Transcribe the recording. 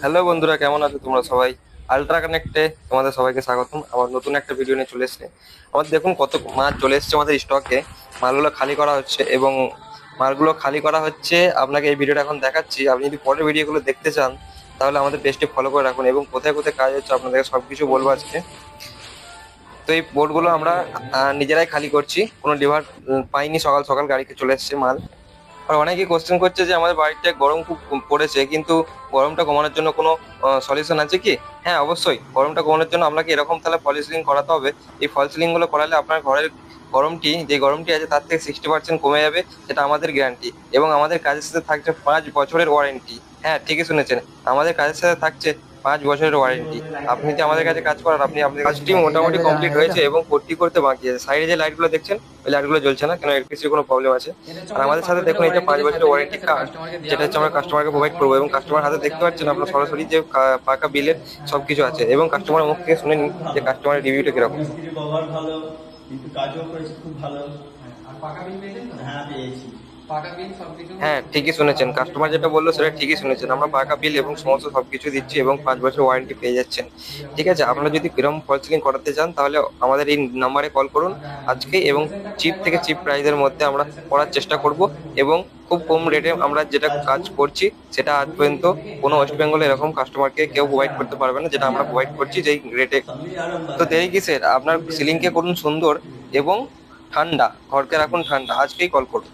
Hello বন্ধুরা, কেমন আছো তোমরা সবাই? আলট্রা কানেক্টে তোমাদের সবাইকে স্বাগতম। আমার নতুন একটা ভিডিও নিয়ে চলে এসেছে। আমাদের দেখুন কত মাল চলে এসেছে আমাদের স্টকে। মালগুলো খালি করা হচ্ছে এবং মালগুলো খালি করা হচ্ছে। আপনাকে এই ভিডিওটা এখন দেখাচ্ছি। আপনি যদি পরের ভিডিওগুলো দেখতে চান তাহলে আমাদের পেজটি ফলো করে রাখুন এবং কোথায় কোথায় কাজ হচ্ছে আপনাদেরকে সবকিছু বলবো আজকে। তো এই বোর্ডগুলো আমরা নিজেরাই খালি করছি, কোনো লিভার পাইনি। সকাল সকাল গাড়িতে চলে এসেছে মাল। আর অনেকে কোশ্চেন করছে যে আমাদের বাড়িতে গরম খুব পড়েছে, কিন্তু গরমটা কমানোর জন্য কোনো সলিউশন আছে কি? হ্যাঁ, অবশ্যই। গরমটা কমানোর জন্য আপনাকে এরকম তাহলে ফল সিলিং করাতে হবে। এই ফল সিলিং গুলো করালে আপনার ঘরের যে গরমটি আছে তার থেকে 60% কমে যাবে। সেটা আমাদের গ্যারান্টি এবং আমাদের কাজের সাথে থাকছে 5 বছরের ওয়ারেন্টি। হ্যাঁ, ঠিকই শুনেছেন, আমাদের কাজের সাথে থাকছে 5 বছরের ওয়ারেন্টি। আপনি যে আমাদের কাছে কাজ করান, আপনি আপনার কাজটি মোটামুটি কমপ্লিট হয়েছে এবং পট্টি করতে বাকি আছে। সাইডে যে লাইটগুলো দেখছেন, ওই লাইটগুলো জ্বলছে না কেন? ইলেকট্রিসিটির কোনো প্রবলেম আছে। আর আমাদের সাথে দেখুন, এই যে 5 বছরের ওয়ারেন্টি কার্ড, যেটা হচ্ছে আমরা কাস্টমারকে প্রোভাইড করবো এবং কাস্টমার হাতে দেখতে পাচ্ছেন আপনার সরাসরি যে পাকা বিলের সবকিছু আছে এবং কাস্টমারের মুখ থেকে শুনে নিন যে কাস্টমারের রিভিউটা কিরকম। মিস্ত্রি ব্যবহার ভালো, কিন্তু কাজও করেছে খুব ভালো। আর পাকা বিল পেয়েছেন তো? হ্যাঁ, পেয়েছি। পাকা বিল সবকিছু। হ্যাঁ, ঠিকই শুনেছেন, কাস্টমার যেটা বললো সেটা ঠিকই শুনেছেন। আমরা পাকা বিল এবং সমস্ত সবকিছু দিচ্ছি এবং 5 বছর ওয়ারেন্টি পেয়ে যাচ্ছেন। ঠিক আছে, আপনারা যদি এরকম ফল সিলিং করাতে চান তাহলে আমাদের এই নাম্বারে কল করুন আজকে, এবং চিপ থেকে চিপ প্রাইসের মধ্যে আমরা করার চেষ্টা করব এবং খুব কম রেটে আমরা যেটা কাজ করছি সেটা আজ পর্যন্ত কোনো ওয়েস্ট বেঙ্গলে এরকম কাস্টমারকে কেউ প্রোভাইড করতে পারবে না, যেটা আমরা প্রোভাইড করছি যেই রেটে। তো দেরি কিসের? আপনার সিলিংকে করুন সুন্দর এবং ঠান্ডা, ঘরকে রাখুন ঠান্ডা, আজকেই কল করুন।